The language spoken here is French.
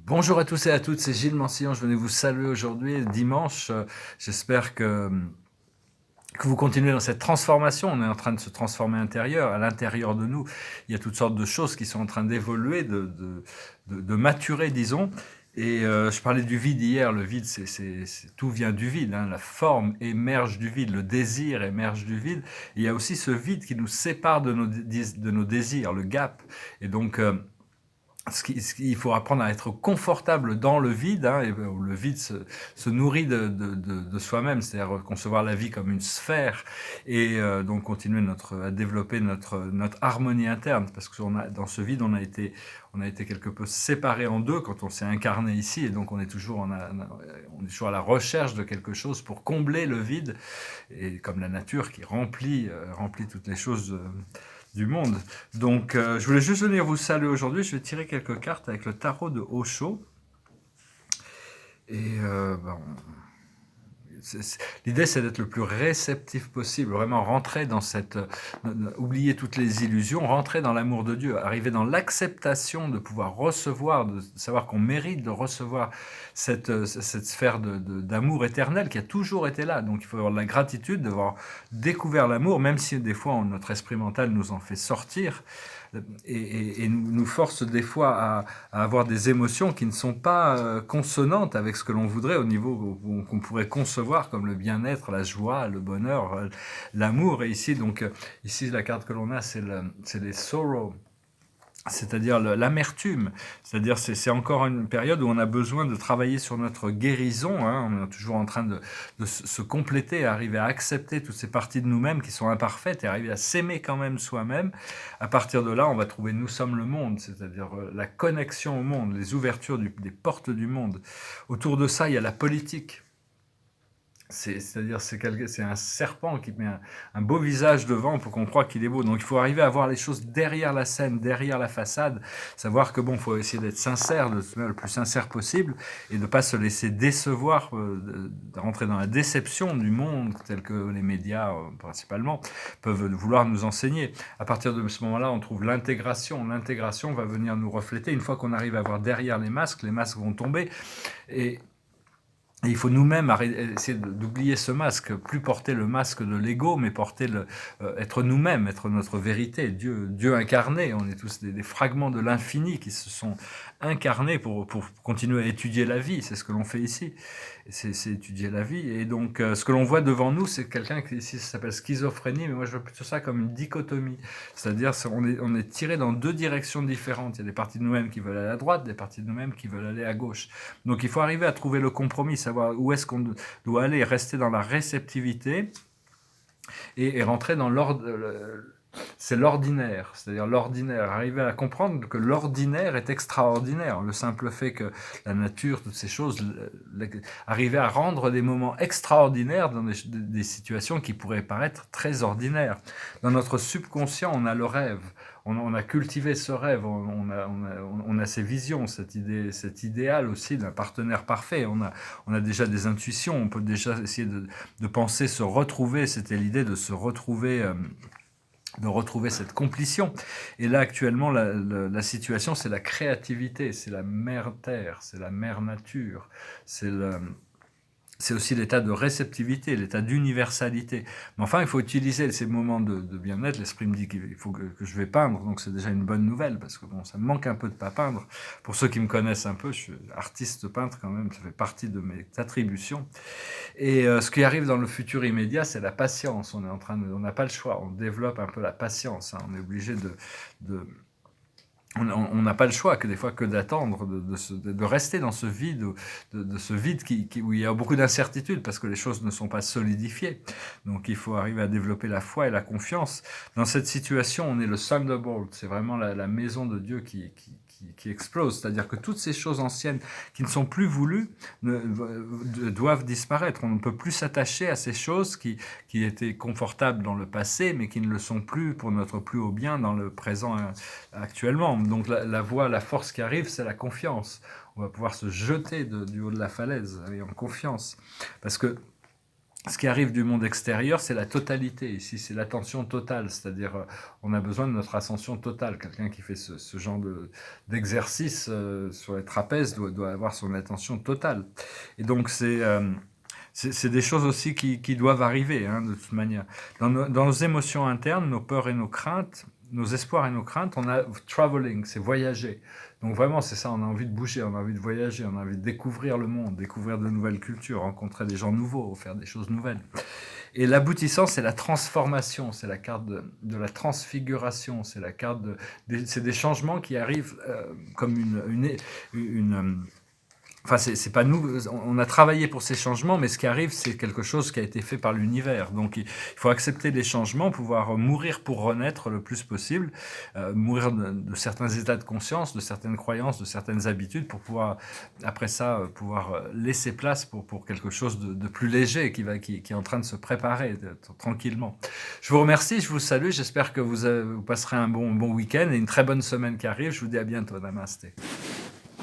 Bonjour à tous et à toutes, c'est Gilles Mancillon, je venais vous saluer aujourd'hui, dimanche. J'espère que vous continuez dans cette transformation. On est en train de se transformer à l'intérieur de nous. Il y a toutes sortes de choses qui sont en train d'évoluer, de maturer, disons. Et je parlais du vide hier. Le vide, tout vient du vide, hein. La forme émerge du vide, le désir émerge du vide. Et il y a aussi ce vide qui nous sépare de nos désirs, le gap. Et donc, il faut apprendre à être confortable dans le vide, hein, et le vide se nourrit de soi-même, c'est-à-dire concevoir la vie comme une sphère, et donc continuer à développer notre harmonie interne, parce que dans ce vide, on a été quelque peu séparés en deux quand on s'est incarné ici, et donc on est toujours à la recherche de quelque chose pour combler le vide, et comme la nature qui remplit toutes les choses du monde. Donc, je voulais juste venir vous saluer aujourd'hui. Je vais tirer quelques cartes avec le tarot de Osho. Et l'idée, c'est d'être le plus réceptif possible, vraiment rentrer dans oublier toutes les illusions, rentrer dans l'amour de Dieu, arriver dans l'acceptation de pouvoir recevoir, de savoir qu'on mérite de recevoir cette sphère d'amour éternel qui a toujours été là. Donc il faut avoir de la gratitude d'avoir découvert l'amour, même si des fois notre esprit mental nous en fait sortir, et nous force des fois à avoir des émotions qui ne sont pas consonantes avec ce que l'on voudrait au niveau qu'on pourrait concevoir comme le bien-être, la joie, le bonheur, l'amour. Et ici, ici la carte que l'on a, c'est les sorrows, c'est-à-dire l'amertume. C'est-à-dire c'est encore une période où on a besoin de travailler sur notre guérison, hein. On est toujours en train de se compléter, arriver à accepter toutes ces parties de nous-mêmes qui sont imparfaites et arriver à s'aimer quand même soi-même. À partir de là, on va trouver nous sommes le monde, c'est-à-dire la connexion au monde, les ouvertures des portes du monde. Autour de ça, il y a la politique. C'est-à-dire c'est un serpent qui met un beau visage devant pour qu'on croie qu'il est beau. Donc il faut arriver à voir les choses derrière la scène, derrière la façade, savoir que bon, il faut essayer d'être sincère, le plus sincère possible, et de ne pas se laisser décevoir, de rentrer dans la déception du monde, tel que les médias principalement peuvent vouloir nous enseigner. À partir de ce moment-là, on trouve l'intégration. L'intégration va venir nous refléter. Une fois qu'on arrive à voir derrière les masques vont tomber. Et il faut nous-mêmes essayer d'oublier ce masque, plus porter le masque de l'ego, mais être nous-mêmes, être notre vérité, Dieu incarné. On est tous des fragments de l'infini qui se sont incarnés pour continuer à étudier la vie. C'est ce que l'on fait ici, c'est étudier la vie. Et donc, ce que l'on voit devant nous, c'est quelqu'un qui ici s'appelle schizophrénie, mais moi je vois plutôt ça comme une dichotomie. C'est-à-dire on est tiré dans deux directions différentes. Il y a des parties de nous-mêmes qui veulent aller à droite, des parties de nous-mêmes qui veulent aller à gauche. Donc il faut arriver à trouver le compromis, savoir où est-ce qu'on doit aller, rester dans la réceptivité et rentrer dans l'ordre. C'est l'ordinaire, c'est-à-dire l'ordinaire, arriver à comprendre que l'ordinaire est extraordinaire, le simple fait que la nature, toutes ces choses, arriver à rendre des moments extraordinaires dans des situations qui pourraient paraître très ordinaires. Dans notre subconscient, on a le rêve, on a cultivé ce rêve, on a ces visions, cet idéal aussi d'un partenaire parfait, on a déjà des intuitions, on peut déjà essayer de penser se retrouver, c'était l'idée de se retrouver... de retrouver cette complétion. Et là, actuellement, la situation, c'est la créativité, c'est la mère terre, c'est la mère nature, c'est aussi l'état de réceptivité, l'état d'universalité. Mais enfin, il faut utiliser ces moments de bien-être. L'esprit me dit qu'il faut que je vais peindre, donc c'est déjà une bonne nouvelle, parce que bon, ça me manque un peu de pas peindre. Pour ceux qui me connaissent un peu, je suis artiste peintre quand même, ça fait partie de mes attributions. Et ce qui arrive dans le futur immédiat, c'est la patience. On n'a pas le choix, on développe un peu la patience, hein. On est obligé on n'a pas le choix que des fois que d'attendre, de rester dans ce vide, ce vide où il y a beaucoup d'incertitudes parce que les choses ne sont pas solidifiées. Donc il faut arriver à développer la foi et la confiance. Dans cette situation, on est le Thunderbolt, c'est vraiment la maison de Dieu qui explose. C'est-à-dire que toutes ces choses anciennes qui ne sont plus voulues doivent disparaître. On ne peut plus s'attacher à ces choses qui étaient confortables dans le passé, mais qui ne le sont plus pour notre plus haut bien dans le présent actuellement. Donc la voie, la force qui arrive, c'est la confiance. On va pouvoir se jeter du haut de la falaise et en confiance. Parce que ce qui arrive du monde extérieur, c'est la totalité. Ici, c'est l'attention totale, c'est-à-dire on a besoin de notre ascension totale. Quelqu'un qui fait ce genre d'exercice sur les trapèzes doit avoir son attention totale. Et donc, c'est des choses aussi qui doivent arriver, hein, de toute manière. Dans nos émotions internes, nos peurs et nos craintes, nos espoirs et nos craintes, on a traveling, c'est voyager. Donc vraiment, c'est ça, on a envie de bouger, on a envie de voyager, on a envie de découvrir le monde, découvrir de nouvelles cultures, rencontrer des gens nouveaux, faire des choses nouvelles. Et l'aboutissant, c'est la transformation, c'est la carte de la transfiguration, c'est la carte c'est des changements qui arrivent comme enfin, c'est pas nous, on a travaillé pour ces changements, mais ce qui arrive, c'est quelque chose qui a été fait par l'univers. Donc, il faut accepter les changements, pouvoir mourir pour renaître le plus possible, mourir de certains états de conscience, de certaines croyances, de certaines habitudes, pour pouvoir, après ça, pouvoir laisser place pour quelque chose de plus léger qui est en train de se préparer tranquillement. Je vous remercie, je vous salue, j'espère que vous passerez un bon week-end et une très bonne semaine qui arrive. Je vous dis à bientôt, namasté.